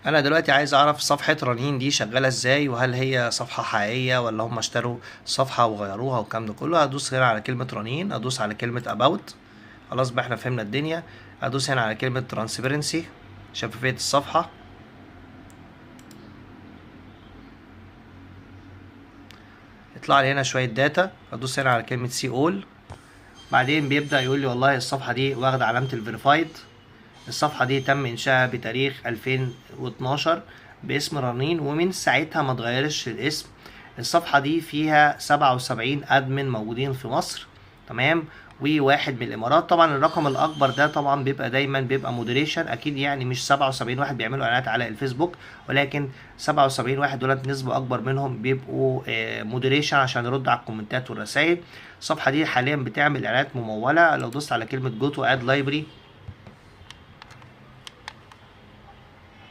انا دلوقتي عايز اعرف صفحة رنين دي شغالة ازاي، وهل هي صفحة حقيقية ولا هم اشتروا صفحة وغيروها والكلام ده كله. هدوس هنا على كلمة رنين، ادوس على كلمة about. خلاص بقى احنا فهمنا الدنيا. ادوس هنا على كلمة ترانسبيرنسي، شفافية الصفحة. يطلع لي هنا شوية داتا. ادوس هنا على كلمة سي اول. بعدين بيبدأ يقول لي والله الصفحة دي واخدة علامة الفيريفايد. الصفحة دي تم إنشائها بتاريخ 2012 باسم رنين، ومن ساعتها ما اتغيرش الاسم. الصفحة دي فيها 77 أدمن موجودين في مصر، تمام، وواحد من الإمارات. طبعا الرقم الأكبر ده طبعا بيبقى دايما بيبقى مودريشن، أكيد يعني مش 77 واحد بيعملوا إعلانات على الفيسبوك، ولكن 77 واحد دولت نسبة أكبر منهم بيبقوا مودريشن عشان يردوا على الكومنتات والرسائل. الصفحة دي حاليا بتعمل إعلانات ممولة. لو دوست على كلمة جو تو اد لايبرري